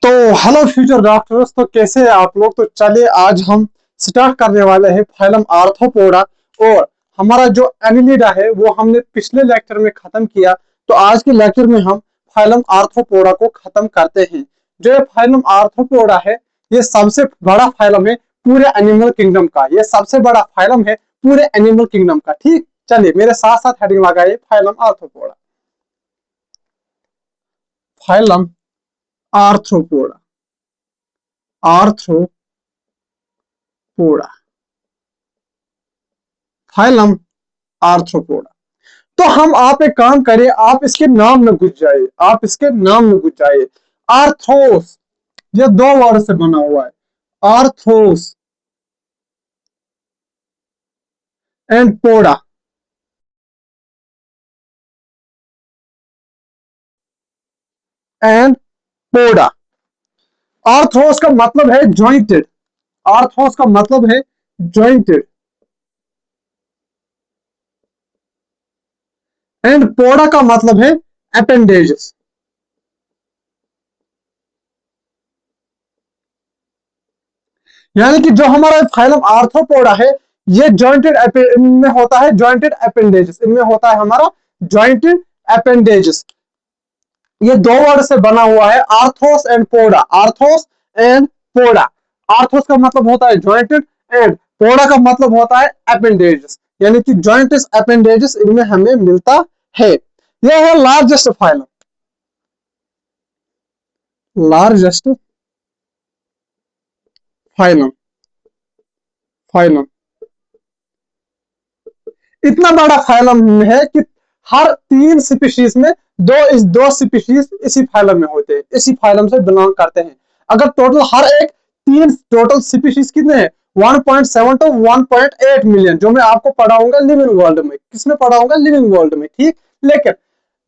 तो hello future doctors, तो कैसे हैं आप लोग। तो चलिए आज हम स्टार्ट करने वाले हैं फाइलम आर्थ्रोपोडा। और हमारा जो एनिलिडा है वो हमने पिछले लेक्चर में खत्म किया। तो आज के लेक्चर में हम फाइलम आर्थ्रोपोडा को खत्म करते हैं। जो ये फाइलम आर्थ्रोपोडा है, ये सबसे बड़ा फाइलम है पूरे एनिमल किंगडम का। ये सबसे बड़ा फाइलम है पूरे एनिमल किंगडम का। ठीक, चलिए मेरे साथ साथ हेडिंग लगाइए, phylum arthropoda. Phylum arthropoda, arthropoda, phylum arthropoda. तो हम आप एक काम करिए, आप इसके नाम में घुस जाइए, आप इसके नाम में घुस जाइए। आर्थोस, ये दो वर्ड से बना हुआ है, आर्थोस एंड पोडा। एंड पोडा, आर्थोस का मतलब है जॉइंटेड, आर्थोस का मतलब है जॉइंटेड, एंड पोडा का मतलब है अपेंडेजेस। यानी कि जो हमारा फाइलम आर्थ्रोपोडा है, ये जॉइंटेड में होता है, जॉइंटेड अपेंडेजेस, इनमें होता है हमारा जॉइंटेड अपेंडेजेस। ये दो वर्ड से बना हुआ है, आर्थोस एंड पोडा, आर्थोस एंड पोडा। आर्थोस का मतलब होता है जॉइंटेड, एंड पोडा का मतलब होता है अपेंडेजेस, यानी कि जॉइंट्स अपेंडेजेस इनमें हमें मिलता है। यह है largest phylum, largest phylum, phylum. इतना बड़ा फाइलम है कि हर 3 स्पीशीज में दो स्पीशीज इसी फाइलम में होते हैं, इसी फाइलम से बिलोंग करते हैं। अगर टोटल हर एक तीन टोटल स्पीशीज कितने हैं, 1.7 टू 1.8 मिलियन, जो मैं आपको पढ़ाऊंगा लिविंग वर्ल्ड में। किसमें पढ़ाऊंगा? लिविंग वर्ल्ड में। ठीक, लेकिन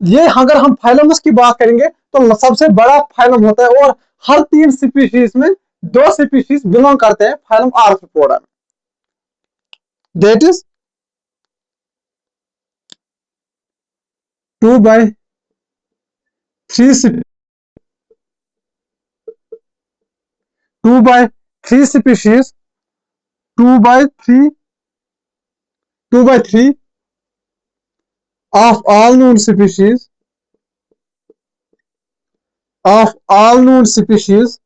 ये अगर हम फाइलमस की बात करेंगे तो सबसे बड़ा फाइलम होता है, और हर 3 स्पीशीज में 2 स्पीशीज बिलोंग करते हैं फाइलम आर्थ्रोपोडा में। That is 2/3 2/3 species, 2/3 of all known species, of all known species,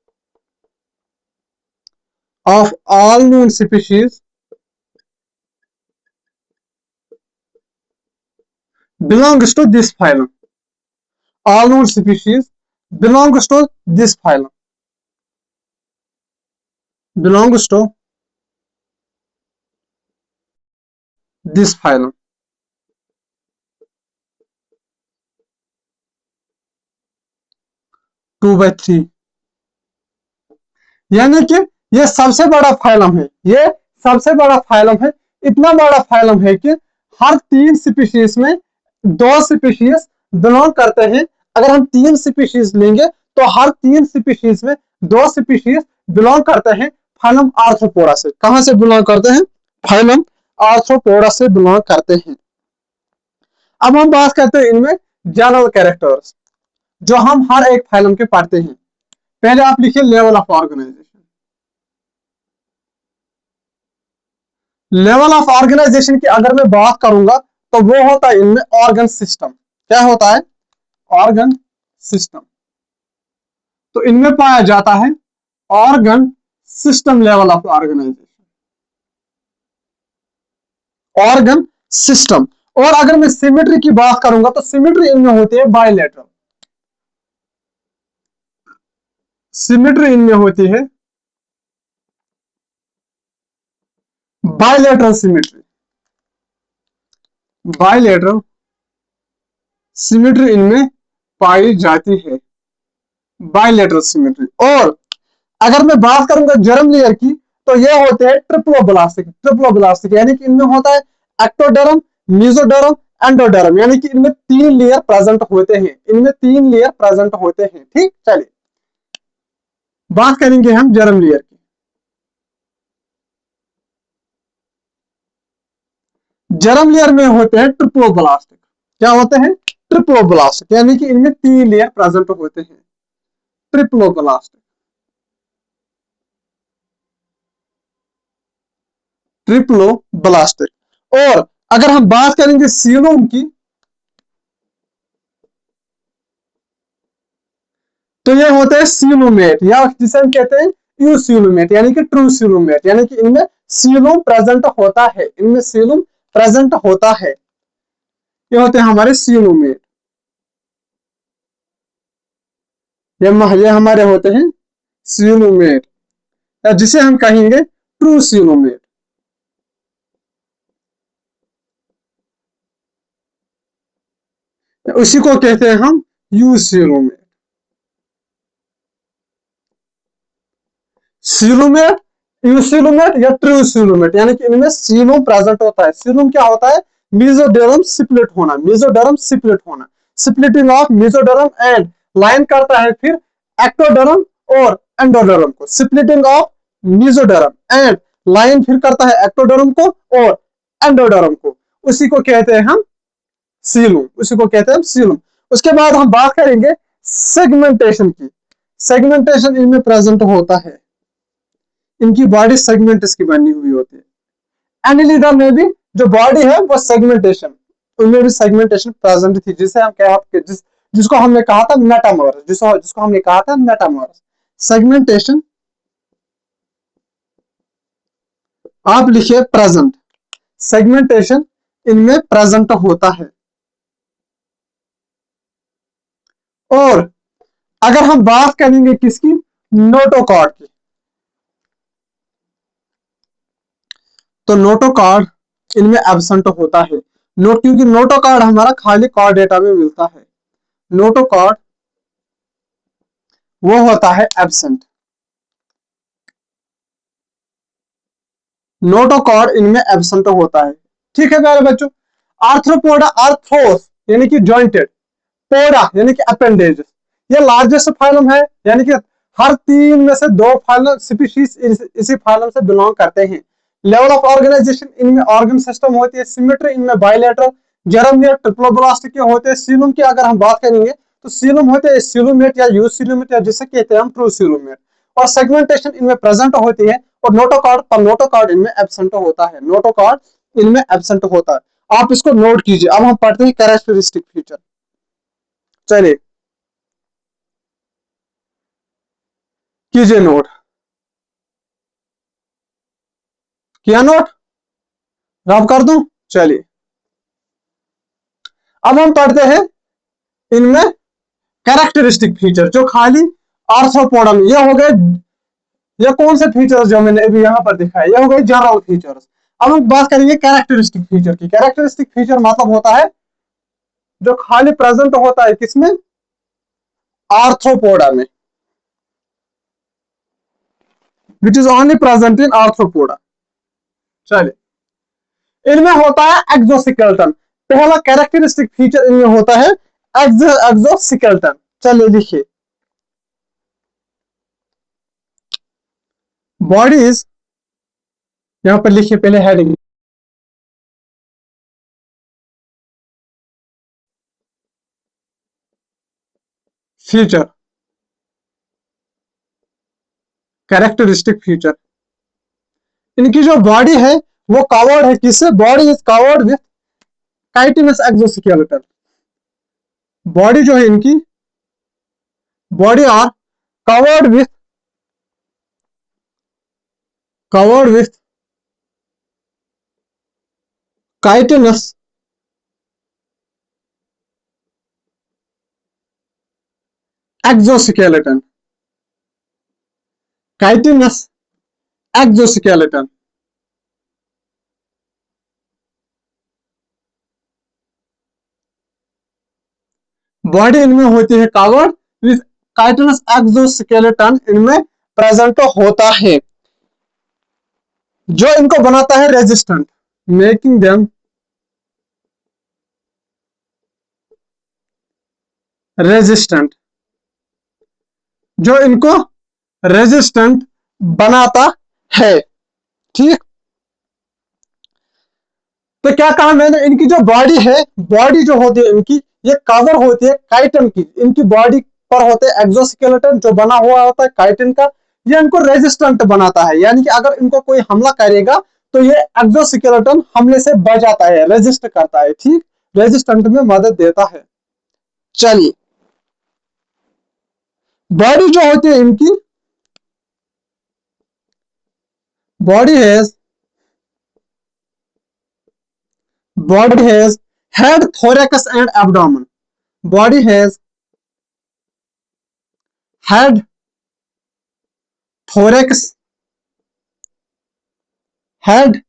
of all known species belongs to this phylum. All known species belongs to this phylum. Belongs to this phylum. 2/3, यानी कि ये सबसे बड़ा phylum है, ये सबसे बड़ा phylum है। इतना बड़ा फाइलम है कि हर 3 स्पीशीज में 2 स्पीशीज बिलोंग करते हैं। अगर हम 3 स्पीशीज लेंगे तो हर 3 स्पीशीज में 2 स्पीशीज बिलोंग करते हैं फाइलम आर्थ्रोपोडा से। कहां से बिलोंग करते हैं? फाइलम आर्थ्रोपोडा से बिलोंग करते हैं। अब हम बात करते हैं इनमें जनरल कैरेक्टर्स, जो हम हर एक फाइलम के पढ़ते हैं। पहले आप लिखिए level of organisation. Level of organisation की अगर मैं बात करूंगा तो वो होता है इनमें ऑर्गन सिस्टम। क्या होता है? Organ system. तो इनमें पाया जाता है organ system, level of organisation, organ system. और अगर मैं सिमेट्री की बात करूंगा तो सिमेट्री इनमें होती है बायलेटरल, सिमेट्री इनमें होती है बायलेटरल सिमेट्री, बायलेटरल सिमेट्री इनमें पाई जाती है, बायलेटरल सिमेट्री। और अगर मैं बात करूंगा जर्म लेयर की तो ये होते हैं ट्रिप्लोब्लास्टिक, ट्रिप्लोब्लास्टिक, यानी कि इनमें होता है एक्टोडर्म, मेसोडर्म, एंडोडर्म, यानी कि इनमें 3 लेयर प्रेजेंट होते हैं, इनमें 3 लेयर प्रेजेंट होते हैं। ठीक, चलिए बात करेंगे हम जर्म लेयर की। जर्म लेयर में होते हैं ट्रिप्लोब्लास्टिक। क्या होते हैं? ट्रिप्लोब्लास्टिक, यानी कि इनमें 3 लेयर प्रेजेंट होते हैं, ट्रिप्लोब्लास्ट। ट्रिप्लोब्लास्ट। और अगर हम बात करेंगे सीलोम की, तो ये होते हैं सीलोमेट, या जिसे हम कहते हैं यूसीलोमेट, यानी कि ट्रू सीलोमेट, यानी कि इनमें सीलोम प्रेजेंट होता है, इनमें सीलोम प्रेजेंट होता है। ये होते हैं हमारे सीलोमेट, ये हमारे होते हैं सीलोमेट, या जिसे हम कहेंगे ट्रू सीलोमेट। उसी को कहते हैं हम यूसीलोमेट। सीलोमेट, यूसीलोमेट या ट्रू सीलोमेट, यानी कि इनमें सीलोम प्रेजेंट होता है। सीलोम क्या होता है? मेसोडर्म स्प्लिट होना, मेसोडर्म स्प्लिट होना, splitting of mesoderm and line करता है फिर एक्टोडर्म और एंडोडर्म को, splitting of mesoderm and line फिर करता है एक्टोडर्म को और एंडोडर्म को, उसी को कहते हैं हम सीलोम, उसी को कहते हैं हम सीलोम। उसके बाद हम बात करेंगे सेगमेंटेशन की। सेगमेंटेशन इनमें प्रेजेंट होता है, इनकी बॉडी सेगमेंट इसकी बनी हुई होती है। एनिलिडा में भी जो बॉडी है वो सेगमेंटेशन, उनमें भी सेगमेंटेशन प्रेजेंट थी, जिसे हम जिसको हमने कहा था मेटामॉर्स, जिसको हमने कहा था मेटामॉर्स। सेगमेंटेशन आप लिखिए प्रेजेंट, सेगमेंटेशन इनमें प्रेजेंट होता है। और अगर हम बात करेंगे किसकी, नोटोकॉर्ड की, तो नोटोकॉर्ड इनमें एब्सेंट होता है। नोट, क्योंकि नोटोकॉर्ड हमारा खाली कॉर्ड डेटा में मिलता है, नोटोकॉर्ड वो होता है एब्सेंट। नोटोकॉर्ड इनमें एब्सेंट होता है। ठीक है प्यारे बच्चों। आर्थ्रोपोडा, आर्थ्रोस यानी कि जॉइंटेड, पोडा यानी कि अपेंडेज, ये लार्जेस्ट फाइलम है, यानी कि हर तीन में से दो फाइलम स्पीशीज इसी फाइलम से बिलोंग करते हैं। लेवल ऑफ ऑर्गेनाइजेशन, इनमें ऑर्गन सिस्टम होती है। सिमेट्री, इनमें बायलैटरल। जर्म या ट्रिप्लोब्लास्ट के होते हैं। सीलम की अगर हम बात करेंगे तो सीलम होते हैं सीलोमेट या यूसीलोमेट, या जिसे कहते हैं हम ट्रू सीलोमेट। और सेगमेंटेशन इनमें प्रेजेंट होती है। और नोटोकॉर्ड इनमें एब्सेंट होता है, नोटोकॉर्ड इनमें एब्सेंट होता है। आप इसको नोट कीजिए। अब हम पढ़ते हैं कैरेक्टरिस्टिक फीचर। चलिए कीजिए नोट, किया नोट, रब कर दूं? चलिए अब हम पढ़ते हैं इनमें कैरेक्टरिस्टिक फीचर, जो खाली आर्थ्रोपोडा में। ये हो गए, ये कौन से फीचर्स जो मैंने अभी यहां पर दिखाए, ये हो गए जनरल फीचर्स। अब हम बात करेंगे कैरेक्टरिस्टिक फीचर की। कैरेक्टरिस्टिक फीचर मतलब होता है जो खाली प्रेजेंट होता है किसमें, आर्थ्रोपोडा में, which is only present in arthropoda. चलिए इनमें होता है एक्सोस्केलेटन। पहला कैरेक्टरिस्टिक फीचर इनमें होता है एक्सोस्केलेटन। चलिए लिखिए, बॉडीज, यहां पर लिखिए पहले हेडिंग, फीचर, कैरेक्टरिस्टिक फीचर। इनकी जो बॉडी है वो कवर्ड है किससे, body is covered with chitinous exoskeleton. Body जो है इनकी, body are covered with, covered with chitinous exoskeleton, chitinous exoskeleton. Body इनमें होती है कवर्ड विथ काइटिनस एक्सोस्केलेटन, इनमें प्रेजेंट होता है, जो इनको बनाता है रेजिस्टेंट, मेकिंग देम रेजिस्टेंट, जो इनको रेजिस्टेंट बनाता है। ठीक, तो क्या कहा मैंने, इनकी जो बॉडी है, बॉडी जो होती है इनकी, ये कवर होती है काइटन की, इनकी बॉडी ऊपर होते हैं एक्सोस्केलेटन जो बना हुआ होता है काइटिन का, ये इनको रेजिस्टेंट बनाता है, यानी कि अगर इनको कोई हमला करेगा तो ये एक्सोस्केलेटन हमले से बच जाता है, रेजिस्ट करता है, ठीक, रेजिस्टेंट में मदद देता है। चलिए, बॉडी जो होती है इनकी, body has head, thorax and abdomen. Body has head, thorax, head,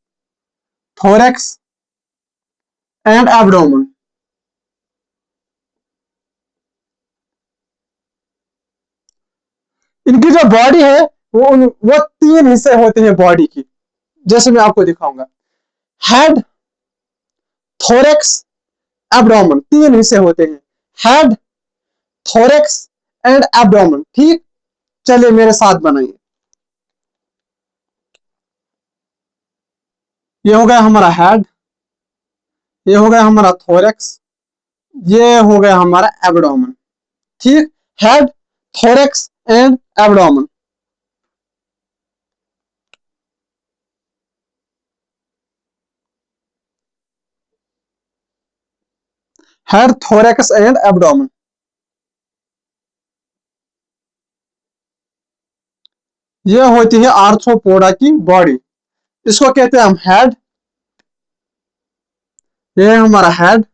thorax and abdomen. इनकी जो बॉडी है वो तीन हिस्से होते हैं बॉडी की, जैसे मैं आपको दिखाऊंगा। हेड, थोरैक्स, एब्डोमेन, तीन हिस्से होते हैं, हेड, थोरैक्स एंड एब्डोमेन, ठीक। चलिए मेरे साथ बनाइए। ये हो गया हमारा हेड, ये हो गया हमारा थोरैक्स, ये हो गया हमारा एब्डोमेन, ठीक। Head, thorax and abdomen. Head, thorax and abdomen, ये होती है आर्थ्रोपोडा की बॉडी। इसको कहते हैं हम हेड, ये है हमारा हेड,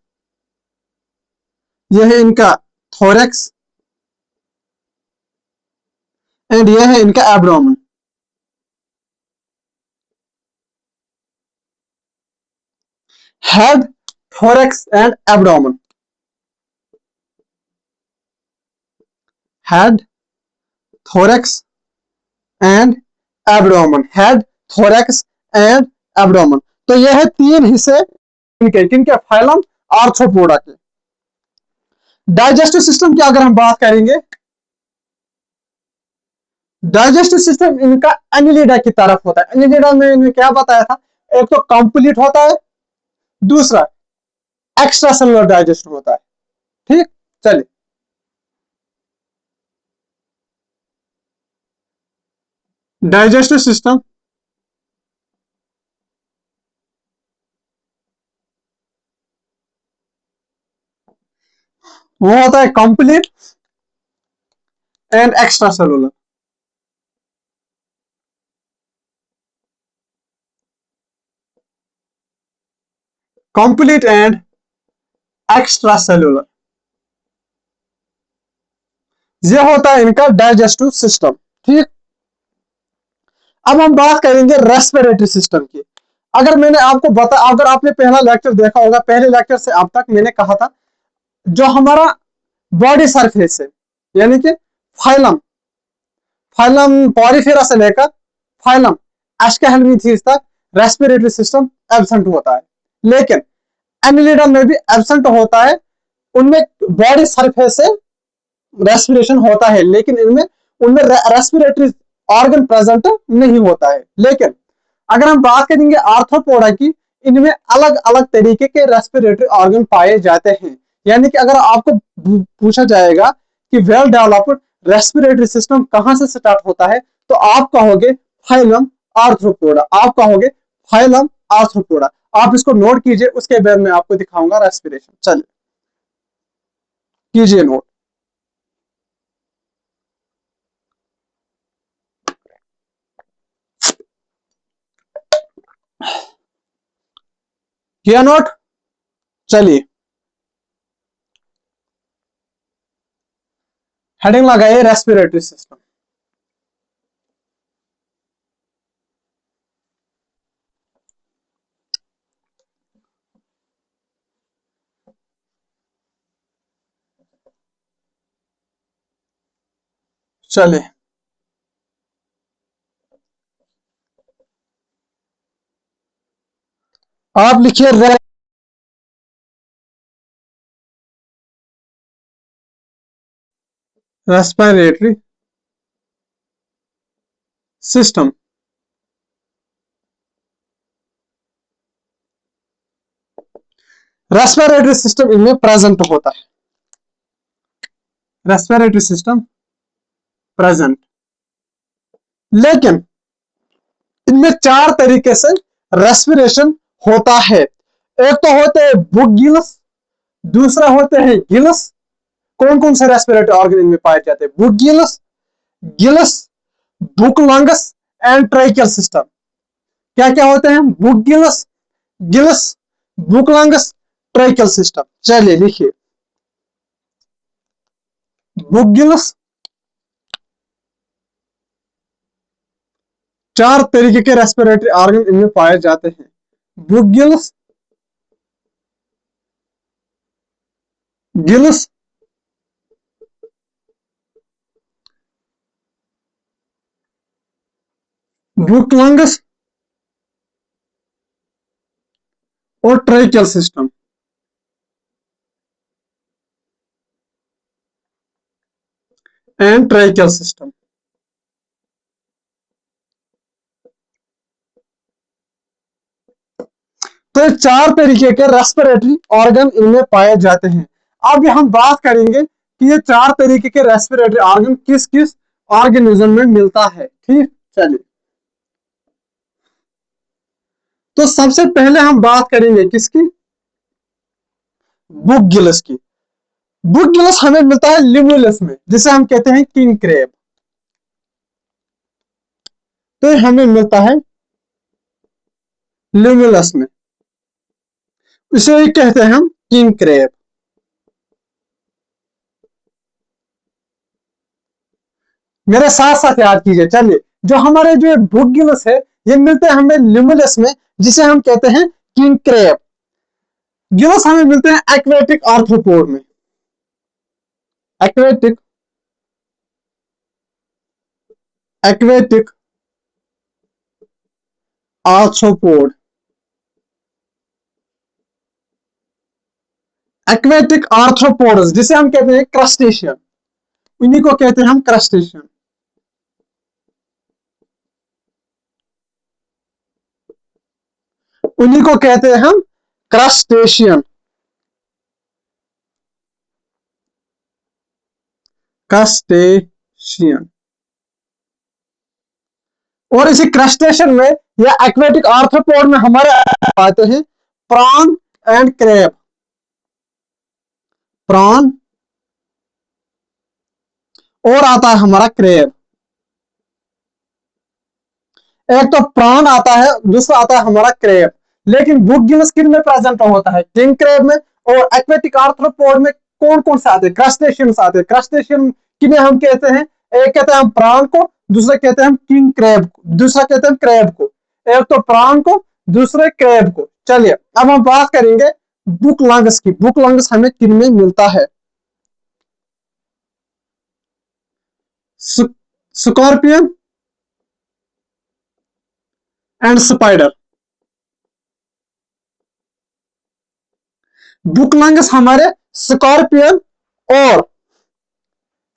ये है इनका थोरैक्स एंड ये है इनका abdomen. Head, thorax and abdomen, head, thorax and abdomen, head, thorax and abdomen. तो ये है तीन हिस्से इनके, किनके, फाइलम आर्थ्रोपोडा के। डाइजेस्टिव सिस्टम की अगर हम बात करेंगे, डाइजेस्टिव सिस्टम इनका एनिलिडा की तरफ होता है। एनिलिडा में इन्हें क्या बताया था, एक तो कंप्लीट होता है, दूसरा एक्स्ट्रा सेलुलर डाइजेशन होता है, ठीक। चलिए, डाइजेस्टिव सिस्टम वो होता है complete and extra cellular. Complete and extra cellular, ये होता है इनका डाइजेस्टिव सिस्टम, ठीक। अब हम बात करेंगे रेस्पिरेटरी सिस्टम की। अगर आपने पहला लेक्चर देखा होगा, पहले लेक्चर से अब तक मैंने कहा था जो हमारा बॉडी सरफेस है, यानी कि फाइलम, फाइलम पॉरीफेरा से लेकर फाइलम एस्केहेलमिंथेस तक रेस्पिरेटरी सिस्टम एब्सेंट होता है, लेकिन एनिलिडा में भी एब्सेंट होता है। उनमें बॉडी सरफेस से रेस्पिरेशन होता है, लेकिन इनमें उनमें रेस्पिरेटरी ऑर्गन प्रेजेंट नहीं होता है। लेकिन अगर हम बात करेंगे आर्थ्रोपोडा की, इनमें अलग अलग तरीके के रेस्पिरेटरी ऑर्गन पाए जाते हैं। यानी कि अगर आपको पूछा जाएगा कि वेल डेवलप्ड रेस्पिरेटरी सिस्टम कहां से स्टार्ट होता है, तो आप कहोगे फाइलम आर्थ्रोपोडा, आप कहोगे फाइलम आर्थ्रोपोडा। आप इसको नोट कीजिए, उसके बाद में आपको दिखाऊंगा रेस्पिरेशन। चलिए कीजिए नोट। किया नोट? चलिए हेडिंग लगाइए रेस्पिरेटरी सिस्टम। चलिए, आप लिखिए रेस्पिरेटरी सिस्टम। रेस्पिरेटरी सिस्टम इनमें प्रेजेंट होता है। Respiratory system present. लेकिन इनमें चार तरीके से रेस्पिरेशन होता है। एक तो होते हैं बुक गिल्स, दूसरा होते हैं गिल्स। कौन कौन से रेस्पिरेटरी ऑर्गन इनमें पाए जाते हैं? Book gills, gills, book lungs and tracheal system. क्या क्या होते हैं? Book gills, gills, book lungs, tracheal system. चलिए लिखिए, बुक गिल्स, चार तरीके के रेस्पिरेटरी ऑर्गन इनमें पाए जाते हैं। Book gills, gills, book lungs और tracheal system. And tracheal system. तो ये चार तरीके के रेस्पिरेटरी ऑर्गन इनमें पाए जाते हैं। अब हम बात करेंगे कि ये चार तरीके के रेस्पिरेटरी ऑर्गन किस किस ऑर्गेनिज्म में मिलता है। ठीक, चलिए। तो सबसे पहले हम बात करेंगे किसकी? बुक गिल्स की। बुक गिल्स हमें मिलता है लिमुलस में, जिसे हम कहते हैं किंग क्रेब। तो ये हमें मिलता है लिमुलस में, इसे ही कहते हैं हम किंग क्रेब। मेरे साथ साथ याद कीजिए। चलिए, जो हमारे जो बुक गिल्स है ये मिलते हैं हमें लिमुलस में, जिसे हम कहते हैं किंग क्रेब। गिल्स हमें मिलते हैं एक्वेटिक आर्थ्रोपोड में। Aquatic, aquatic arthropod, aquatic arthropods, जिसे हम कहते हैं क्रस्टेशियन। उन्हीं को कहते हैं हम क्रस्टेशियन। उन्हीं को कहते हैं हम क्रस्टेशियन। क्रस्टेशियन। और इसी क्रस्टेशियन में या एक्वेटिक आर्थ्रोपोड में हमारे आते हैं प्रॉन एंड क्रैब। प्रॉन और आता है हमारा क्रैब। एक तो प्रॉन आता है, दूसरा आता है हमारा क्रैब। लेकिन बुक गिल्स किन में प्रेजेंट होता है? किंग क्रैब में। और एक्वेटिक आर्थ्रोपोड में कौन कौन से आते हैं? क्रस्टेशियंस आते हैं। क्रस्टेशियन किन्हें हम कहते हैं? एक कहते हैं हम प्रॉन को, दूसरा कहते हैं हम किंग क्रैब को, दूसरा कहते हैं क्रैब को। एक तो प्रॉन को, दूसरे क्रैब को। चलिए, अब हम बात करेंगे बुक लंग्स की। बुक लंग्स हमें किन में मिलता है? Scorpion and spider. Book lungs हमारे स्कॉर्पियन और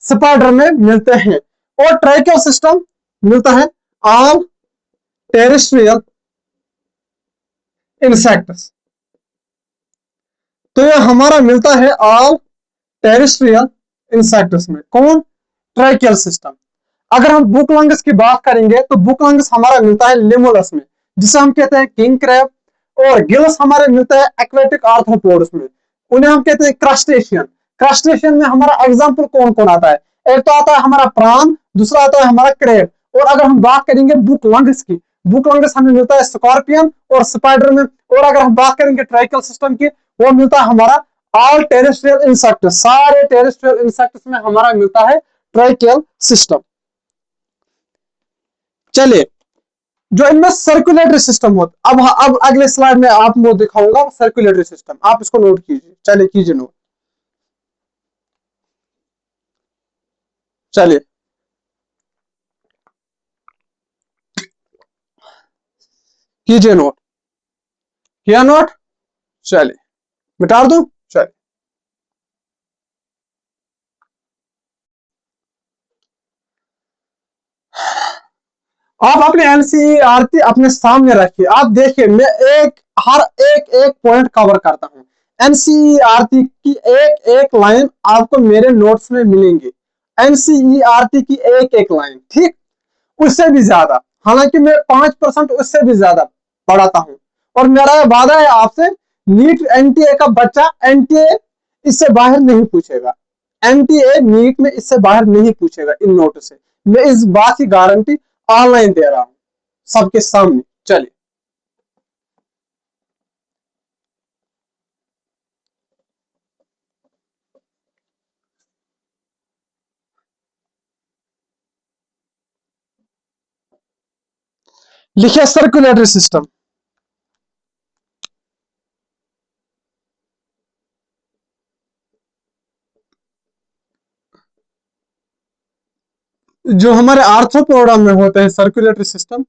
स्पाइडर में मिलते हैं। और ट्रैकियल सिस्टम मिलता है ऑल टेरेस्ट्रियल इंसेक्ट्स। तो यह हमारा मिलता है ऑल टेरेस्ट्रियल इंसेक्ट्स में। कौन? Tracheal system. अगर हम बुक लंग्स की बात करेंगे तो बुक लंग्स हमारा मिलता है लिमुलस में, जिसे हम कहते हैं किंग क्रैब। और गिल्स हमारे मिलता है एक्वेटिक आर्थ्रोपोड्स में, उन्हें हम कहते हैं क्रस्टेशियन। क्रस्टेशियन में हमारा एग्जांपल कौन कौन आता है? एक तो आता है हमारा प्राण, दूसरा आता है हमारा क्रेब। और अगर हम बात करेंगे बुक लंग्स की, बुक लंग्स हमें मिलता है स्कॉर्पियन और स्पाइडर में। और अगर हम बात करेंगे ट्रैकियल सिस्टम की, वो मिलता है हमारा ऑल टेरेस्ट्रियल इंसेक्ट। सारे टेरेस्ट्रियल इंसेक्ट्स में हमारा मिलता है ट्रैकियल सिस्टम। चलिए, जो इनमें सर्कुलेटरी सिस्टम होता, अब अगले स्लाइड में आपको दिखाऊंगा सर्कुलेटरी सिस्टम। आप इसको नोट कीजिए। चलिए, कीजिए नोट। चलिए, कीजिए नोट। किया नोट? चलिए, मिटा दूं? चलिए, आप अपने एनसीईआरटी अपने सामने रखिए। आप देखिए, मैं हर एक एक पॉइंट कवर करता हूं। एनसीईआरटी की एक एक लाइन आपको मेरे नोट्स में मिलेंगे, एनसीईआरटी की एक एक लाइन, ठीक, उससे भी ज्यादा, हालांकि मैं 5% उससे भी ज्यादा पढ़ाता हूं। और मेरा वादा है आपसे, नीट एनटीए का बच्चा एनटीए इससे बाहर नहीं पूछेगा, एनटीए नीट में इससे बाहर नहीं पूछेगा इन नोट से, मैं इस बात की गारंटी ऑनलाइन दे रहा हूं सबके सामने। चलिए, लिखिए सर्कुलेटरी सिस्टम। जो हमारे आर्थ्रोपोडा में होते हैं सर्कुलेटरी सिस्टम,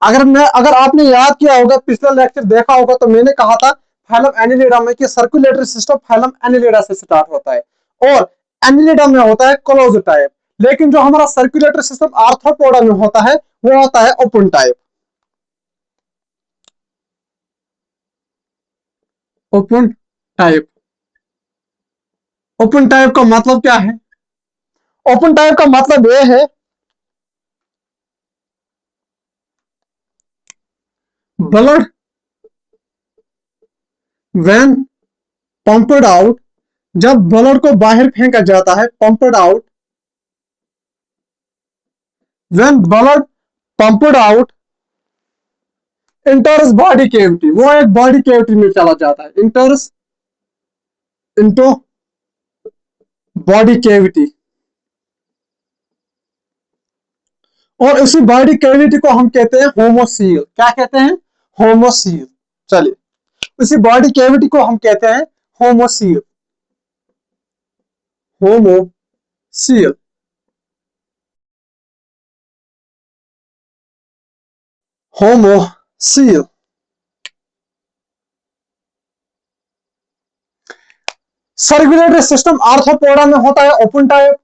अगर आपने याद किया होगा, पिछला लेक्चर देखा होगा, तो मैंने कहा था फाइलम एनिलिडा में कि सर्कुलेटरी सिस्टम फाइलम एनिलिडा से स्टार्ट होता है और एनिलिडा में होता है क्लोज टाइप, लेकिन जो हमारा सर्कुलेटरी सिस्टम आर्थ्रोपोडा में होता है वो होता है open type. Open type, open type का मतलब क्या है? ओपन टाइप का मतलब ये है, ब्लड व्हेन पंप्ड आउट, जब ब्लड को बाहर फेंका जाता है, pumped out, when blood pumped out इंटर्स body cavity, वो एक बॉडी कैविटी में चला जाता है, इंटर्स इनटू बॉडी कैविटी, और उसी बॉडी कैविटी को हम कहते हैं होमोसील। क्या कहते हैं? होमोसील। चलिए, उसी बॉडी कैविटी को हम कहते हैं होमोसील, होमोसील, होमोसील। सर्कुलेटरी सिस्टम आर्थ्रोपोडा में होता है ओपन टाइप।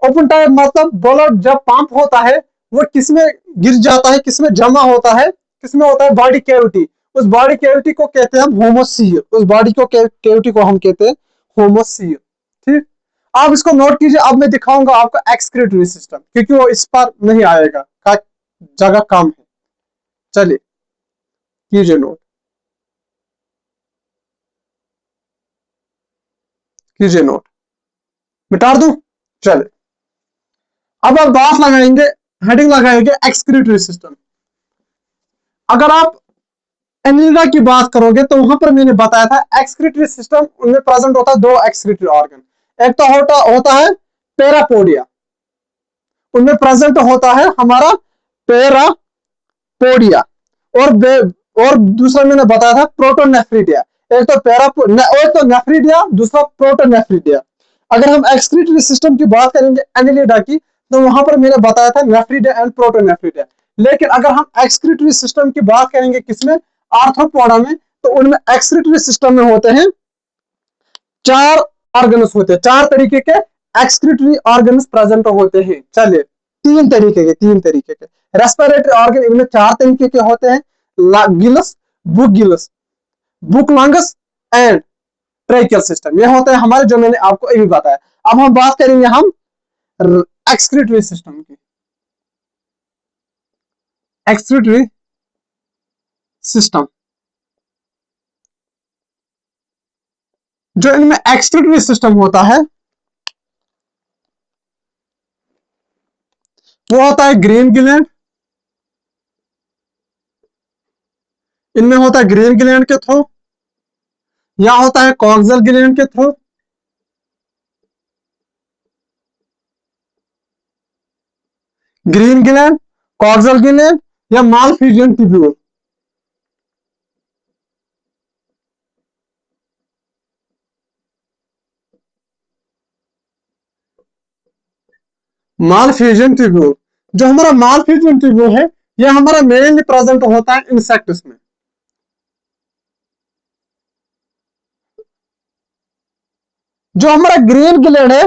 ओपन टाइप मतलब ब्लड जब पंप होता है वो किसमें गिर जाता है, किसमें जमा होता है, किसमें होता है? Body cavity. उस बॉडी कैविटी को कहते हैं हम होमोसील, उस बॉडी को कैविटी को हम कहते हैं होमोसील, ठीक। आप इसको नोट कीजिए, अब मैं दिखाऊंगा आपको एक्सक्रीटरी सिस्टम, क्योंकि वो इस पर नहीं आएगा, का जगह कम है। चलिए, कीजिए नोट, कीजिए नोट, मिटा दूं? चलिए, अब आप बात लगाएंगे, हेडिंग लगाएंगे एक्सक्रीटरी सिस्टम। अगर आप एनिलिडा की बात करोगे तो वहां पर मैंने बताया था एक्सक्रीटरी सिस्टम, उनमें प्रेजेंट होता है दो एक्सक्रीटरी ऑर्गन, एक तो होता है पेरापोडिया, उनमें प्रेजेंट होता है हमारा पेरापोडिया, और दूसरा मैंने बताया था प्रोटोनेफ्रिडिया। एक तो नेफ्रिडिया, दूसरा प्रोटोनेफ्रिडिया। अगर हम एक्सक्रीटरी सिस्टम की बात करेंगे एनिलिडा की, तो वहां पर मैंने बताया था नेफ्रिडिया एंड प्रोटोनेफ्रिडिया। लेकिन अगर हम एक्सक्रीटरी सिस्टम की बात करेंगे किसमें? आर्थ्रोपोडा में, तो उनमें एक्सक्रीटरी सिस्टम में होते हैं चार ऑर्गन्स होते हैं, चार तरीके के एक्सक्रीटरी ऑर्गन्स प्रेजेंट होते हैं। चलिए, तीन तरीके के रेस्पिरेटरी ऑर्गन इनमें चार तरीके के होते हैं, gills, gills, book lungs and tracheal system, ये होते हैं हमारे, जो मैंने आपको अभी बताया। अब हम बात करेंगे हम एक्सक्रीटरी सिस्टम की। एक्सक्रीटरी सिस्टम, जो इनमें एक्सक्रीटरी सिस्टम होता है वो होता है ग्रीन ग्लैंड, इनमें होता है ग्रीन ग्लैंड के थ्रू, या होता है कॉक्सल ग्लैंड के through, green gland, coxal gland, या मालफिजियन ट्यूब्यूल। मालफिजियन ट्यूब्यूल, जो हमारा मालफिजियन ट्यूब्यूल है, यह हमारा मेनली प्रेजेंट होता है इंसेक्ट्स में। जो हमारा ग्रीन ग्लैंड है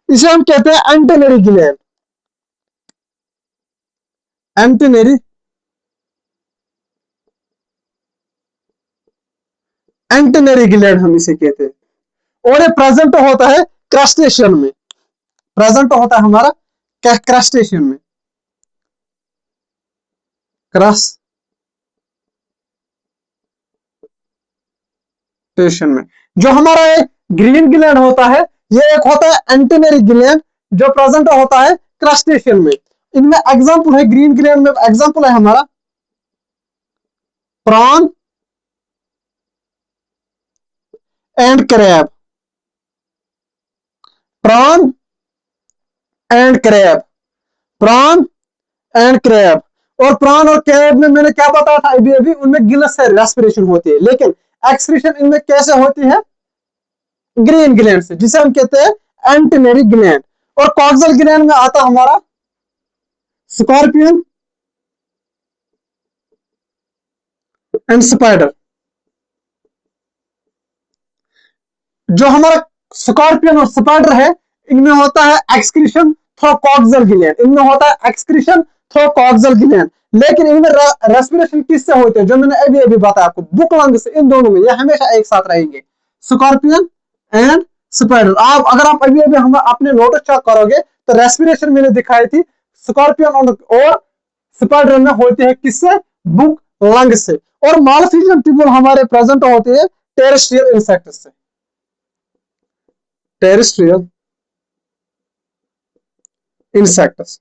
इसे हम कहते हैं antennary gland, antennary antennary gland हम इसे कहते हैं। और ये प्रेजेंट होता है क्रस्टेशियन में, प्रेजेंट होता है हमारा क्रस्टेशियन में, क्रस्टेशियन में। जो हमारा ये ग्रीन ग्लैंड होता है, ये एक होता है एंटेनरी ग्लैंड जो प्रेजेंट होता है क्रस्टेशियन में। इनमें एग्जांपल है, ग्रीन ग्लैंड में एग्जांपल है हमारा prawn and crab, prawn and crab, prawn and crab. और प्रॉन और क्रैब में मैंने क्या बताया था अभी अभी, उनमें गिलस से रेस्पिरेशन होती है, लेकिन एक्सक्रीशन इनमें कैसे होती है, ग्रीन ग्लैंड से, जिसे हम कहते हैं एंटेनरी ग्लैंड। और कॉक्सल ग्लैंड में आता हमारा स्कॉर्पियन एंड स्पाइडर। जो हमारा स्कॉर्पियन और स्पाइडर है, इनमें होता है एक्सक्रीशन थ्रू कॉक्सल ग्लैंड, इनमें होता है एक्सक्रीशन थ्रू कॉक्सल ग्लैंड। लेकिन इनमें रेस्पिरेशन किससे होते हैं, जो मैंने अभी अभी बताया आपको, बुक लंग से। इन दोनों में ये हमेशा एक साथ रहेंगे, स्कॉर्पियन एंड स्पाइडर। आप अगर आप अभी अभी हम अपने नोटिस चेक करोगे तो रेस्पिरेशन मैंने दिखाई थी स्कॉर्पियन और स्पाइडर में होती है किससे, बुक लंग से। और मालफिजियन ट्यूब्यूल हमारे प्रेजेंट होते हैं टेरेस्ट्रियल इंसेक्ट से, टेरेस्ट्रियल इंसेक्ट्स,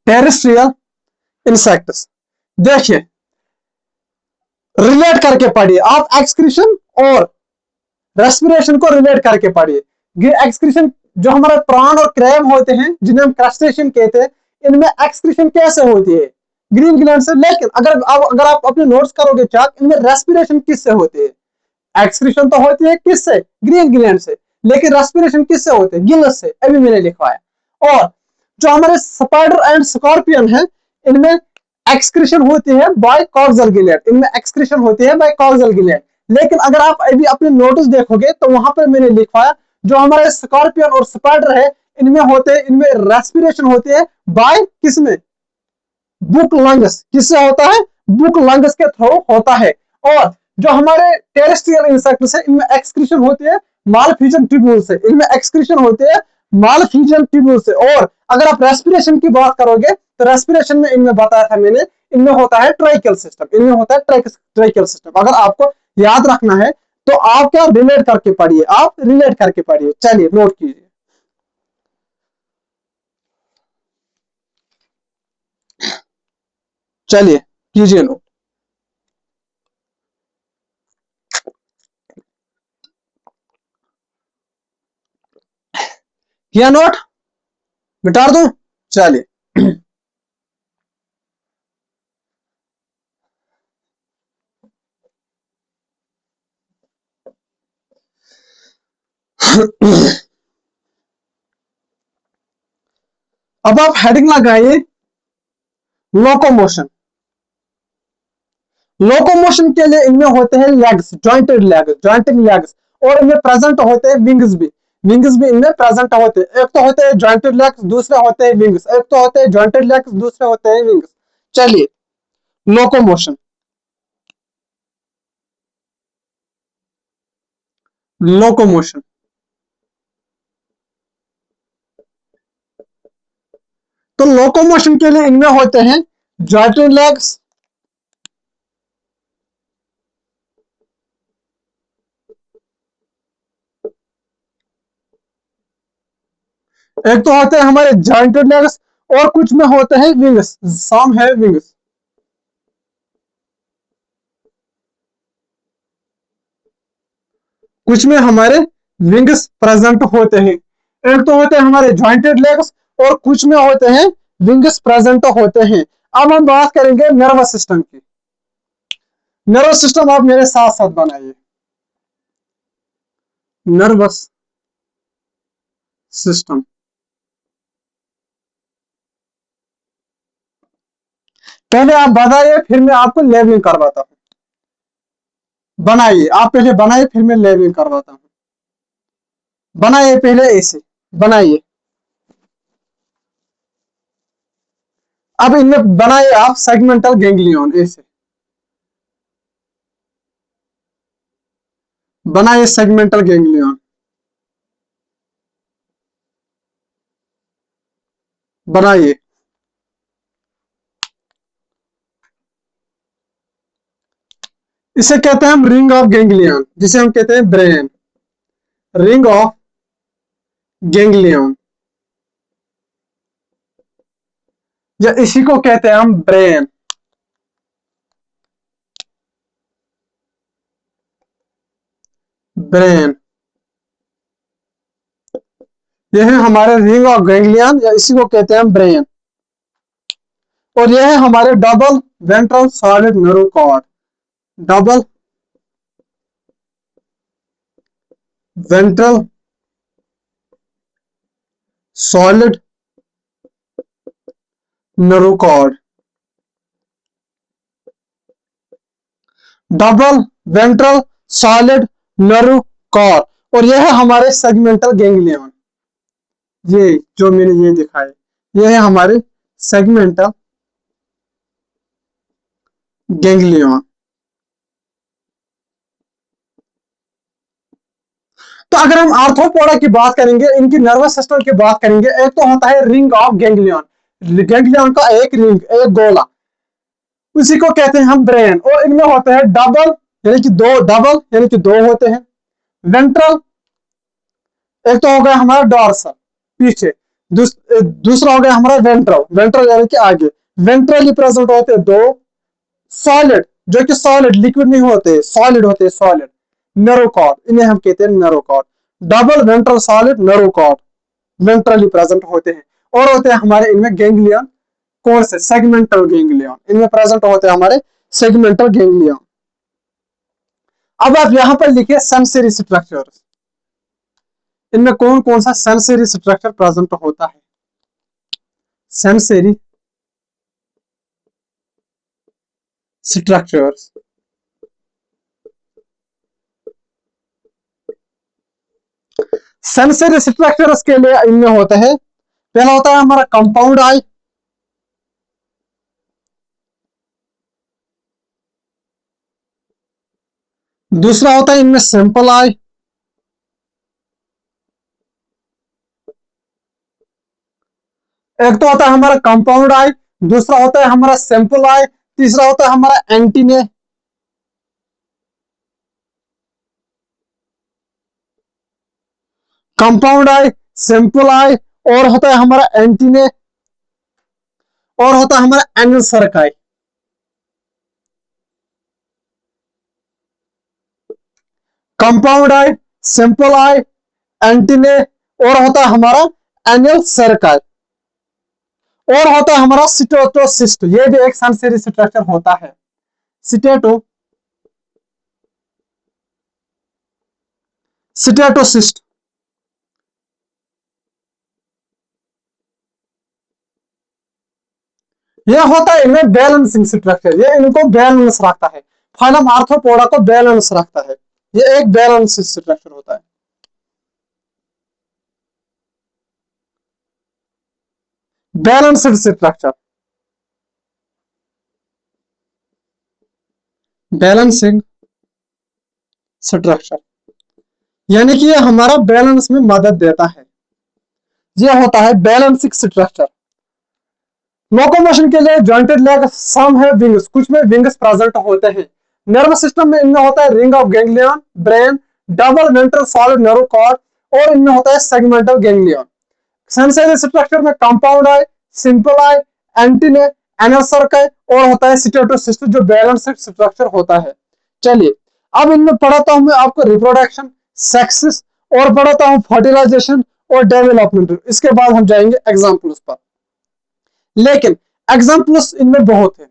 टेरेस्ट्रियल इंसेक्ट्स। देखिए, रिलेट करके पढ़िए आप, एक्सक्रीशन और रेस्पिरेशन को रिलेट करके पढ़िए। एक्सक्रीशन जो हमारे प्राण और क्रैब होते हैं, जिन्हें हम क्रस्टेशियन कहते हैं, इनमें एक्सक्रीशन कैसे होती है, ग्रीन ग्लैंड से। लेकिन अगर आप अपने नोट्स करोगे चेक, इनमें रेस्पिरेशन किससे होती है, एक्सक्रीशन तो होती है किससे, ग्रीन ग्लैंड से, लेकिन रेस्पिरेशन किससे होते हैं, गिलस से, अभी मैंने लिखवाया। और जो हमारे स्पाइडर एंड स्कॉर्पियन है, इनमें एक्सक्रीशन होती है बाय कॉक्सल ग्लैंड, इनमें एक्सक्रीशन होती है बाय कॉक्सल ग्लैंड। लेकिन अगर आप अभी अपने नोटिस देखोगे तो वहां पर मैंने लिखवाया जो हमारे स्कॉर्पियन और स्पाइडर है, इनमें होते हैं, इनमें रेस्पिरेशन होती है बाय किसमें, बुक लंग्स। किससे होता है, बुक लंग्स के थ्रू होता है। और जो हमारे टेरेस्ट्रियल इंसेक्ट्स है, इनमें एक्सक्रीशन होती है मालफिजियन ट्यूब्यूल से, इनमें एक्सक्रीशन होती है मालफिजियन ट्यूब्यूल से। और अगर आप रेस्पिरेशन की बात करोगे तो रेस्पिरेशन में इनमें बताया था मैंने, इनमें होता है ट्राइकल सिस्टम, इनमें होता है ट्राइकल सिस्टम। अगर आपको याद रखना है तो आप क्या रिलेट करके पढ़िए, आप रिलेट करके पढ़िए। चलिए नोट कीजिए, चलिए कीजिए नोट। किया नोट, मिटा दूं, चलिए। अब आप हेडिंग लगाइए लोकोमोशन। लोकोमोशन के लिए इनमें होते हैं legs, jointed legs, jointing legs. और इनमें प्रेजेंट होते हैं विंग्स भी, विंग्स भी इनमें प्रेजेंट होते हैं। एक तो होते हैं जॉइंटेड लेग्स, दूसरे होते हैं विंग्स, एक तो होते हैं जॉइंटेड लेग्स, दूसरे होते हैं विंग्स। चलिए, लोकोमोशन, लोकोमोशन। तो लोकोमोशन के लिए इनमें होते हैं जॉइंटेड लेग्स, एक तो होते हैं हमारे जॉइंटेड लेग्स, और कुछ में होते हैं विंग्स, सम है विंग्स। कुछ में हमारे विंग्स प्रेजेंट होते हैं। एक तो होते हैं हमारे जॉइंटेड लेग्स, और कुछ में होते हैं विंग्स प्रेजेंट होते हैं। अब हम बात करेंगे नर्वस सिस्टम की। नर्वस सिस्टम आप मेरे साथ साथ बनाइए, नर्वस सिस्टम। पहले आप बताइए, फिर मैं आपको लेबलिंग करवाता हूं। बनाइए, आप पहले बनाइए, फिर मैं लेबलिंग करवाता हूं। बनाइए पहले ऐसे, बनाइए। अब इनमें बनाए आप सेगमेंटल गैंग्लियन, ऐसे बनाइए सेगमेंटल गैंग्लियन, बनाइए। इसे कहते हैं हम रिंग ऑफ गैंग्लियन, जिसे हम कहते हैं ब्रेन, रिंग ऑफ गैंग्लियन, या इसी को कहते हैं हम ब्रेन। ब्रेन, यह है हमारे रिंग ऑफ गैंग्लियन, या इसी को कहते हैं हम ब्रेन। और यह है हमारे double ventral solid nerve cord, double ventral solid nerve cord, double ventral solid nerve cord. और यह है हमारे सेगमेंटल गैंग्लियन, ये जो मैंने ये दिखाया, ये है हमारे सेगमेंटल गैंग्लियन। तो अगर हम आर्थ्रोपोडा की बात करेंगे, इनकी नर्वस सिस्टम की बात करेंगे, एक तो होता है रिंग ऑफ गैंग्लियन, गैंग्लियन का एक रिंग, एक गोला, उसी को कहते हैं हम ब्रेन। और इनमें होते हैं डबल, यानी कि दो, डबल यानी कि दो होते हैं। वेंट्रल, एक तो हो गया हमारा डॉर्सल पीछे, दूसरा हो गया हमारा वेंट्रल, वेंट्रल यानी कि आगे। वेंट्रली प्रेजेंट होते हैं दो। सॉलिड, जो कि सॉलिड लिक्विड नहीं होते, सॉलिड होते हैं, सॉलिड नर्व कॉर्ड, इन्हें हम कहते हैं nerve cord. Double ventral solid nerve cord ventrally present होते हैं। और होते हैं हमारे इनमें गैंग्लियन, कौन से, सेगमेंटल गैंग्लियन, इनमें प्रेजेंट होते हैं हमारे सेगमेंटल गैंग्लियन। अब आप यहां पर लिखिए सेंसरी स्ट्रक्चर्स, इनमें कौन कौन सा सेंसरी स्ट्रक्चर प्रेजेंट होता है। सेंसरी स्ट्रक्चर्स, सेंसरी स्ट्रक्चर्स के लिए इनमें होता है, पहला होता है हमारा कंपाउंड आई, दूसरा होता है इनमें सिंपल आई, एक तो होता है हमारा कंपाउंड आई, दूसरा होता है हमारा सिंपल आई, तीसरा होता है हमारा antennae. Compound eye, simple eye, और होता है हमारा एंटीने, और होता है हमारा anal cerci. Compound eye, simple eye, antennae, और होता है हमारा एनल सर्काई, और होता है हमारा सिटोटोसिस्ट, ये भी एक सेंसरी स्ट्रक्चर होता है। सिटेटो सिटेटोसिस्ट, ये होता है इनमें बैलेंसिंग स्ट्रक्चर, ये इनको बैलेंस रखता है, फाइलम आर्थ्रोपोडा को बैलेंस रखता है, ये एक बैलेंस स्ट्रक्चर होता है। बैलेंस्ड स्ट्रक्चर, बैलेंसिंग स्ट्रक्चर, यानी कि ये हमारा बैलेंस में मदद देता है, ये होता है बैलेंसिंग स्ट्रक्चर। लोकोमोशन के लिए जॉइंटेड लेग, सम है विंग्स, कुछ में विंग्स प्रेजेंट होते हैं। नर्वस सिस्टम में इनमें होता है ring of ganglion, brain, double ventral solid nerve cord, और इनमें होता है सेगमेंटल गैंग्लियन। सेंसरी स्ट्रक्चर में compound eye, simple eye, antennae, anal cerci, और होता है सिटेटोसिस्ट, जो बैलेंस्ड स्ट्रक्चर होता है। चलिए, अब इनमें पढ़ाता हूं मैं आपको रिप्रोडक्शन, सेक्सेस, और पढ़ाता हूं फर्टिलाइजेशन और डेवलपमेंट। इसके बाद हम जाएंगे एग्जाम्पल्स पर, लेकिन एग्जाम्पल्स इनमें बहुत है,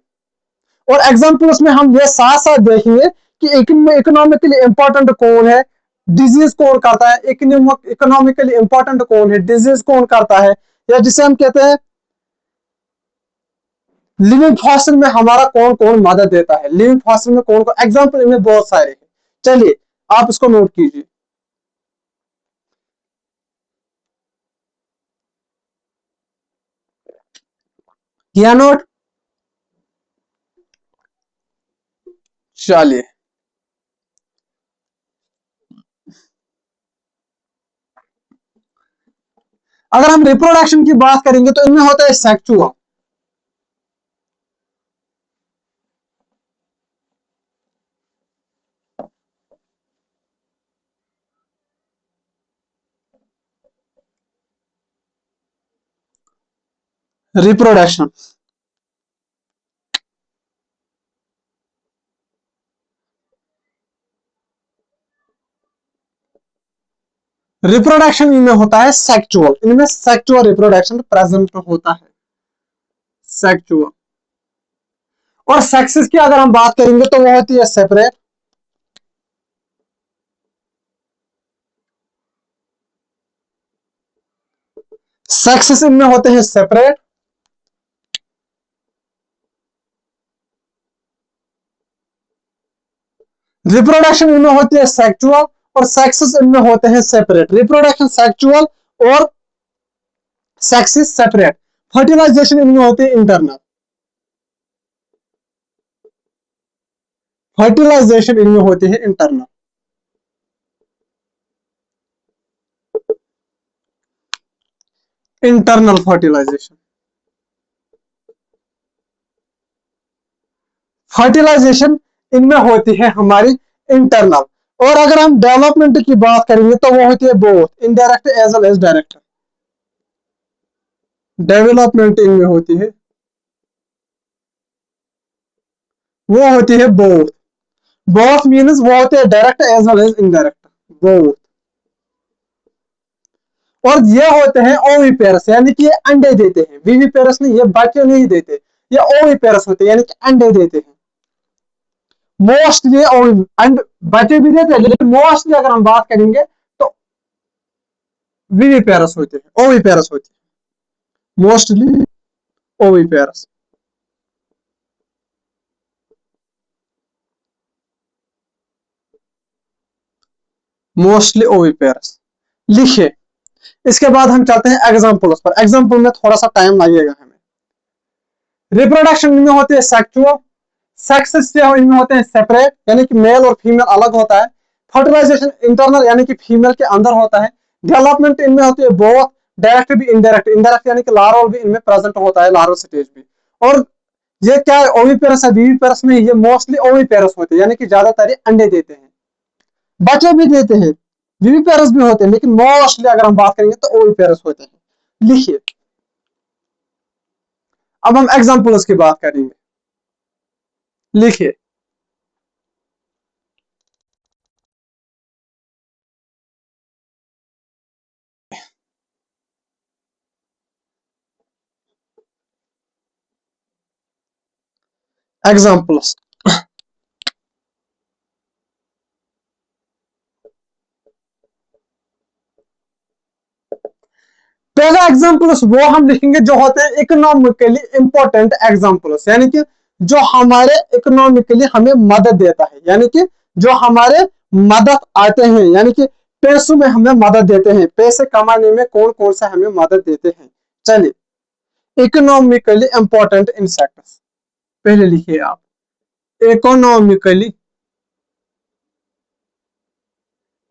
और एग्जाम्पल्स में हम ये साथ साथ देखेंगे कि इकोनॉमिकली इंपॉर्टेंट कौन है, डिजीज कौन करता है, इकोनॉमिकली इंपॉर्टेंट कौन है, डिजीज कौन करता है, या जिसे हम कहते हैं लिविंग फॉसिल में हमारा कौन कौन मदद देता है, लिविंग फॉसिल में कौन कौन, एग्जाम्पल इनमें बहुत सारे हैं। चलिए, आप इसको नोट कीजिए, किया नोट। चलिए, अगर हम रिप्रोडक्शन की बात करेंगे तो इनमें होता है सेक्सुअल, रिप्रोडक्शन, रिप्रोडक्शन इनमें होता है सेक्सुअल, इनमें सेक्सुअल रिप्रोडक्शन प्रेजेंट होता है, सेक्सुअल। और सेक्सेस की अगर हम बात करेंगे तो वो होती है सेपरेट, सेक्सेस इनमें होते हैं सेपरेट, रिप्रोडक्शन इनमें होती है सेक्सुअल और सेक्सेस इनमें होते हैं सेपरेट, रिप्रोडक्शन सेक्सुअल और सेक्सेस सेपरेट, फर्टिलाइजेशन इनमें होती है इंटरनल, फर्टिलाइजेशन इनमें होती है इंटरनल, इंटरनल फर्टिलाइजेशन, फर्टिलाइजेशन इनमें होती है हमारी इंटरनल। और अगर हम डेवलपमेंट की बात करेंगे तो वो होती है both indirect as well as direct, development इनमें होती है, वो होती है बोथ, बोथ मीन्स वो होते हैं direct as well as indirect, both. और ये होते हैं ओविपेरस, यानी कि ये अंडे देते हैं, विविपेरस नहीं, ये बच्चे नहीं देते, ये ओविपेरस होते हैं यानी कि अंडे देते हैं मोस्टली, और बच्चे भी देते हैं, लेकिन मोस्टली अगर हम बात करेंगे तो विविपेरस होते हैं, ओविपेरस होते हैं, मोस्टली ओविपेरस, मोस्टली ओविपेरस। लिखिए, इसके बाद हम चलते हैं एग्जाम्पल्स पर, एग्जाम्पल में थोड़ा सा टाइम लगेगा हमें। रिप्रोडक्शन इनमें होती है सेक्सुअल, सेक्सेस इनमें होते हैं सेपरेट, यानी कि मेल और फीमेल अलग होता है, फर्टिलाइजेशन इंटरनल यानी कि फीमेल के अंदर होता है, डेवलपमेंट इनमें होती है बोथ डायरेक्ट भी इनडायरेक्ट, इनडायरेक्ट यानी कि लार्वल भी इनमें प्रेजेंट होता है, लार्वल स्टेज भी। और ये क्या है, ओविपेरस है, विविपेरस में ये मोस्टली ओविपेरस होते हैं, यानी कि ज्यादातर अंडे देते हैं, बच्चे भी देते हैं, विविपेरस भी होते हैं, लेकिन मोस्टली अगर हम बात करेंगे तो ओविपेरस होते हैं। लिखिए, अब हम एग्जाम्पल्स की बात करेंगे। लिखिए, एग्जाम्पल्स, पहला एग्जाम्पल्स वो हम लिखेंगे जो होते हैं इकोनॉमिकली इंपॉर्टेंट एग्जाम्पल्स, यानी कि जो हमारे इकोनॉमिकली हमें मदद देता है, यानी कि जो हमारे मदद आते हैं, यानी कि पैसों में हमें मदद देते हैं, पैसे कमाने में कौन कौन सा हमें मदद देते हैं। चलिए, इकोनॉमिकली इंपॉर्टेंट इंसेक्ट्स, पहले लिखिए आप, economically,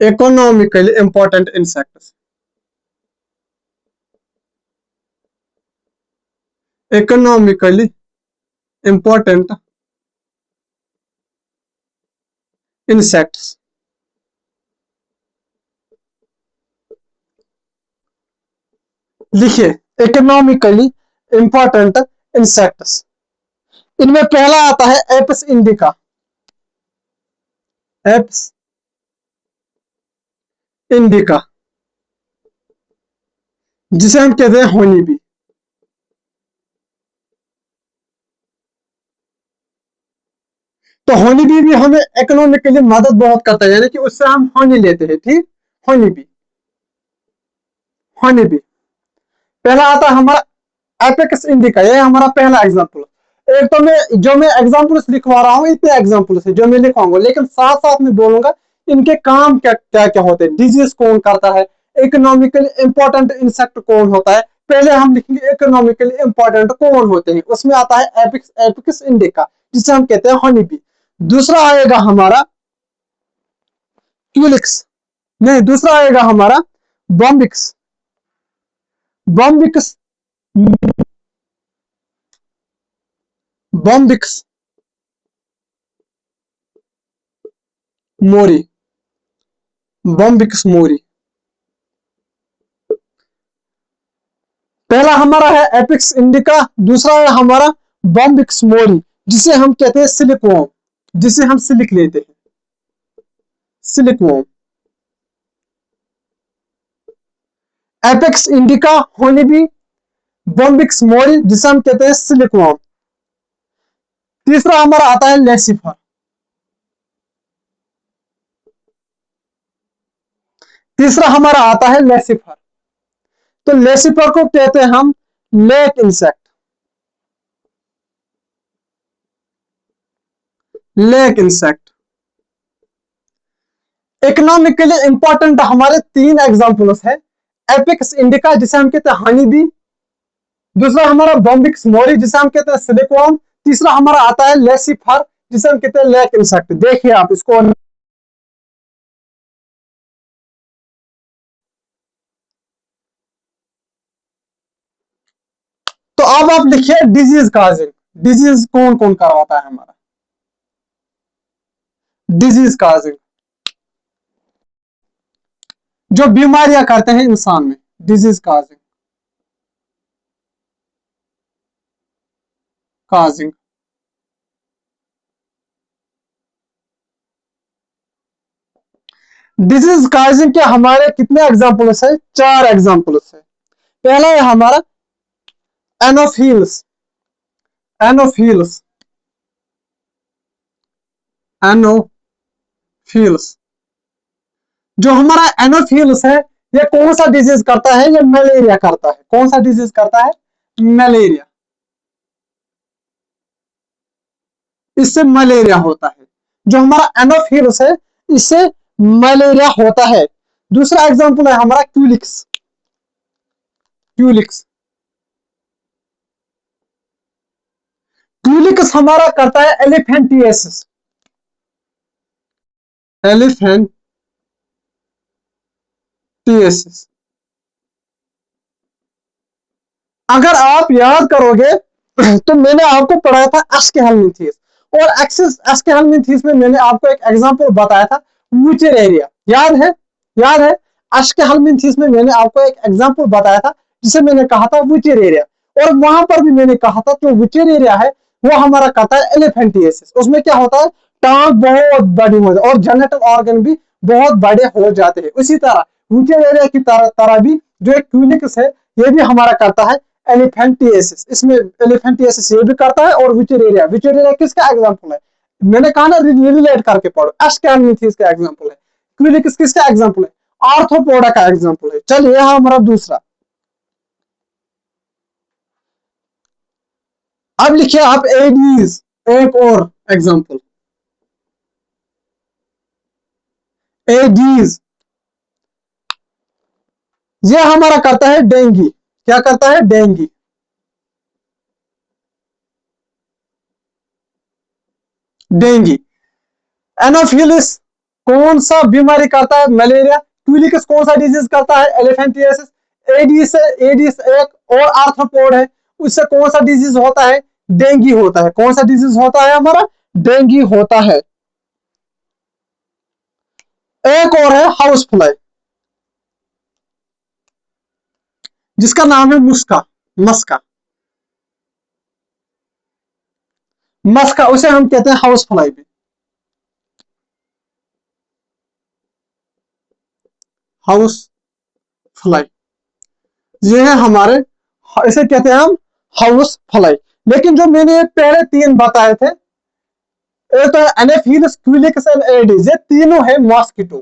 economically important insects, economically important insects. लिखिए, इकोनॉमिकली इंपॉर्टेंट इंसेक्ट्स, इनमें पहला आता है एप्स इंडिका, एप्स इंडिका, जिसे हम कहते हैं होनी बी। तो होनी बी भी हमें इकोनॉमिकली मदद बहुत करता है, यानी कि उससे हम होनी लेते हैं, ठीक, होनी बी, होनी बी। पहला आता है हमारा एपेक्स इंडिका, ये हमारा पहला एग्जांपल। एक तो मैं जो मैं एग्जांपल्स लिखवा रहा हूँ इतने एग्जांपल्स है जो मैं लिखवाऊंगा, लेकिन साथ साथ में बोलूंगा इनके काम क्या क्या क्या होते हैं, डिजीज कौन करता है, इकोनॉमिकली इंपॉर्टेंट इंसेक्ट कौन होता है। पहले हम लिखेंगे इकोनॉमिकली इंपॉर्टेंट कौन होते हैं, उसमें आता है एपिक्स एपिक्स इंडिका, जिसे हम कहते हैं हनी बी। दूसरा आएगा हमारा क्यूलिक्स, नहीं दूसरा आएगा हमारा बॉम्बिक्स। बॉम्बिक्स बॉम्बिक्स मोरी, बॉम्बिक्स मोरी। पहला हमारा है एपिक्स इंडिका, दूसरा है हमारा बॉम्बिक्स मोरी, जिसे हम कहते हैं सिलिकवॉर्म, जिसे हम सिलिक लेते हैं, सिलिकवॉर्म। एपेक्स इंडिका होनीबी, बॉम्बिक्स मोरी जिसे हम कहते हैं सिलिकवॉर्म। तीसरा हमारा आता है लेसिफर। तीसरा हमारा आता है लेसिफर। तो लेसिफर को कहते हैं हम lake insect, lake insect. Economically important हमारे 3 एग्जांपल्स है। एपिक्स इंडिका जिसे हम कहते हैं हनी बी, दूसरा हमारा बॉम्बिक्स मोरी जिसे हम कहते हैं सिलिकवॉर्म, तीसरा हमारा आता है लेसिफर जिसे हम कहते हैं लेक इंसेक्ट। देखिए आप इसको, तो अब आप लिखिए डिजीज काजिंग। डिजीज कौन कौन करवाता है हमारा, डिजीज काजिंग जो बीमारियां करते हैं इंसान में, disease causing, causing. Disease causing के हमारे कितने एग्जांपल्स है, 4 एग्जांपल्स है। पहला है हमारा एनोफिल्स, एनोफिल्स, एनोफिल्स। जो हमारा एनोफिल्स है ये कौन सा डिजीज करता है, ये मलेरिया करता है। कौन सा डिजीज करता है, मलेरिया। इससे मलेरिया होता है। जो हमारा एनोफिल्स है इससे मलेरिया होता है। दूसरा एग्जांपल है हमारा क्यूलिक्स, क्यूलिक्स। क्यूलिक्स हमारा करता है एलिफेंटिएसिस, एलिफेंटिएसिस। अगर आप याद करोगे तो मैंने आपको पढ़ाया था एस्केहेलमिंथेस, और एक्सिस एस्केहेलमिंथेस में मैंने आपको एक एग्जांपल बताया था वुचेरेरिया, याद है, याद है। एस्केहेलमिंथेस में मैंने आपको एक एग्जांपल बताया था जिसे मैंने कहा था वुचेरेरिया, और वहां पर भी मैंने कहा था जो वुचेरेरिया है वो हमारा करता है एलिफेंटिएसिस। उसमें क्या होता है, टांग बहुत बड़ी हो जाती है और जेनेटल ऑर्गन भी बहुत बड़े हो जाते हैं। उसी तरह वुचेरेरिया की तरह भी जो एक क्यूलिक्स है ये भी हमारा करता है एलिफेंटिएसिस। इसमें एलिफेंटिएसिस ये भी करता है, और विचेरेरिया, विचेरेरिया किसका एग्जांपल है, मैंने कहा ना रिलेट करके पढ़ो, एस्केहेलमिंथेस का एग्जांपल है। क्यूलिक्स किसका एग्जांपल है, आर्थ्रोपोडा का एग्जांपल है। चलिए यहां हमारा दूसरा, अब लिखिए आप एडीज, एक और एग्जांपल, एडीज। ये हमारा करता है डेंगी, क्या करता है, डेंगी। डेंगी। एनोफिलिस कौन सा बीमारी करता है, मलेरिया। क्यूलिक्स कौन सा डिजीज करता है, एलिफेंटिएसिस। एडीज से, एडीज एक और आर्थ्रोपोड है, उससे कौन सा डिजीज होता है, डेंगी होता है। कौन सा डिजीज होता है हमारा, डेंगी होता है। एक और है हाउस फ्लाई, जिसका नाम है मुस्का, मस्का, मस्का, उसे हम कहते हैं हाउस फ्लाई भी, हाउस फ्लाई। ये है हमारे, इसे कहते हैं हम हाउस फ्लाई। लेकिन जो मैंने पहले 3 बताए थे, एक तो एनोफिलिस, क्यूलिक्स एंड एडीज, ये तीनों है मॉस्किटो,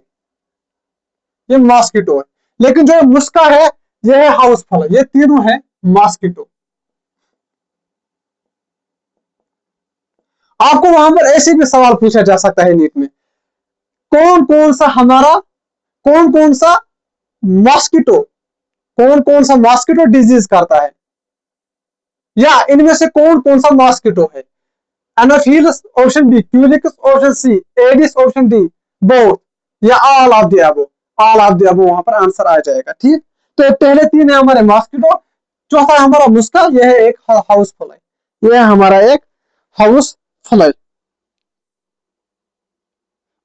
ये मॉस्किटो है। लेकिन जो मुस्का है ये है हाउस फ्लाई, ये तीनों है मॉस्किटो। आपको वहां पर ऐसे भी सवाल पूछा जा सकता है नीट में, कौन कौन सा हमारा, कौन कौन सा मॉस्किटो, कौन कौन सा मॉस्किटो डिजीज करता है, या इनमें से कौन कौन सा मॉस्किटो है। Anopheles option B, culex option C, aedes option D, both या all of the above. All of the above वहां पर आंसर आ जाएगा। ठीक, तो पहले तीन है हमारे मॉस्किटो, चौथा है हमारा मुस्का, यह है एक हाउस फ्लाई, यह है हमारा एक हाउस फ्लाई।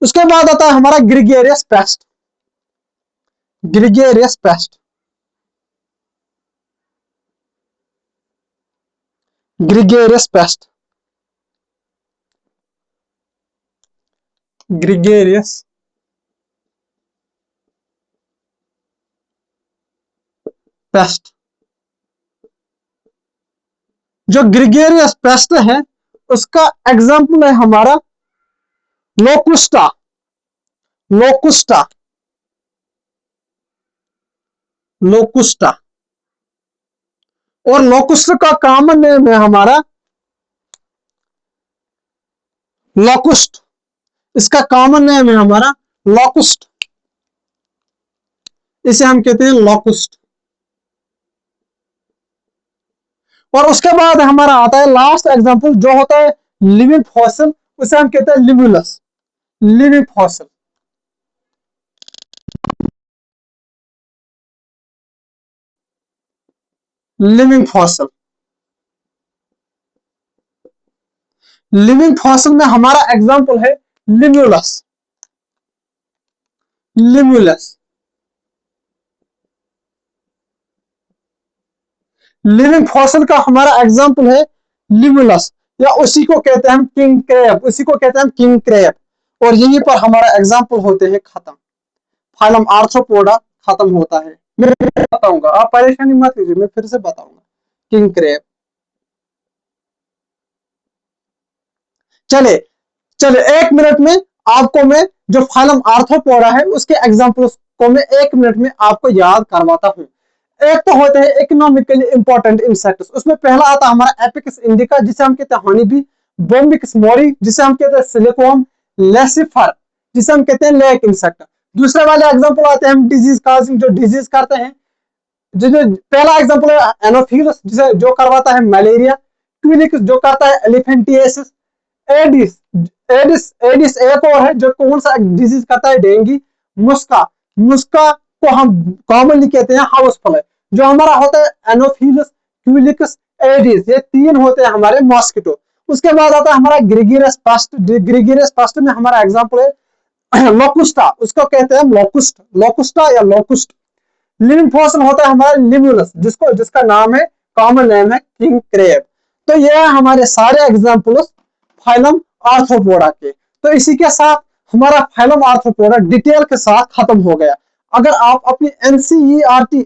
उसके बाद आता है हमारा gregarious paste. Gregarious paste, gregarious paste, gregarious paste. जो ग्रिगेरियस पेस्ट है उसका एग्जाम्पल है हमारा लोकुस्टा। लोकुस्टा, लोकुस्टा। और लोकुस्ट का कॉमन नेम है हमारा लोकुस्ट, इसका कॉमन नेम है हमारा लोकुस्ट, इसे हम कहते हैं लोकुस्ट। और उसके बाद हमारा आता है लास्ट एग्जांपल जो होता है लिविंग फॉसिल, उसे हम कहते हैं Limulus, living fossil. Living fossil, living fossil में हमारा एग्जांपल है लिमुलस, लिमुलस। लिविंग फॉसिल का हमारा एग्जांपल है लिमुलस, या उसी को कहते हैं हम किंग क्रैब, उसी को कहते हैं हम किंग क्रैब। और यहीं पर हमारा एग्जांपल होते हैं खत्म, फाइलम आर्थ्रोपोडा खत्म होता है। मैं बताऊंगा, आप परेशानी मत लीजिए, मैं फिर से बताऊंगा किंग क्रैब। चले चले, एक मिनट में आपको मैं जो फाइलम आर्थ्रोपोडा है उसके एग्जांपल्स को मैं एक मिनट में आपको याद करवाता हूं। एक तो होते हैं इकोनॉमिकली इंपॉर्टेंट इंसेक्ट्स, उसमें पहला आता है हमारा एपिक्स इंडिका जिसे हम कहते हैं हनी बी, बोम्बिक्स मोरी जिसे हम कहते हैं सिलिकॉम, लेसिफर जिसे हम कहते हैं लेक इंसेक्ट। दूसरे वाले एग्जांपल आते हैं हम डिजीज काजिंग, जो डिजीज करते हैं, जो पहला एग्जांपल है एनोफिलस जिसे जो करवाता है मलेरिया, क्विलिक्स जो करता है एलिफेंटिएसिस, एडिस, एडिस एडिस एक और है जो कौन सा डिजीज करता है डेंगू, मुस्का, मुस्का को हम कॉमनली कहते हैं हाउस फ्लाई। जो हमारा होता है एनोफिलस, क्विलिक्स, एडिस, ये तीन होते हैं हमारे मॉस्किटो। उसके बाद आता है हमारा ग्रिगेरियस पेस्ट, ग्रिगेरियस पेस्ट में हमारा एग्जांपल है लोकुस्टा, उसको कहते हैं लोकुस्ट, लोकुस्टा या लोकुस्ट। लिविंग फॉसिल होता है हमारा लिमुलस, जिसको जिसका नाम है कॉमन नेम है किंग क्रेब। तो ये है हमारे सारे एग्जांपल्स फाइलम आर्थ्रोपोडा के। तो इसी के साथ हमारा फाइलम आर्थ्रोपोडा डिटेल के साथ खत्म हो गया। अगर आप अपनी एनसीईआरटी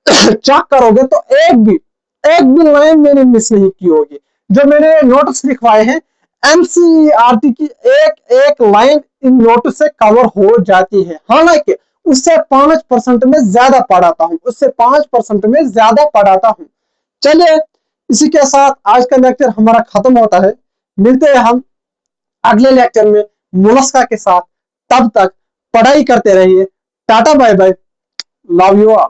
चेक करोगे तो एक भी लाइन मैंने मिस नहीं की होगी। जो मैंने नोट्स लिखवाए हैं एनसीईआरटी की एक एक लाइन इन नोट्स से कवर हो जाती है। हालांकि उससे 5% में ज्यादा पढ़ाता हूं, उससे 5% में ज्यादा पढ़ाता हूं। चलिए, इसी के साथ आज का लेक्चर हमारा खत्म होता है। मिलते हैं हम अगले लेक्चर में मोलस्का के साथ। तब तक पढ़ाई करते रहिए। Tata bye bye, love you all.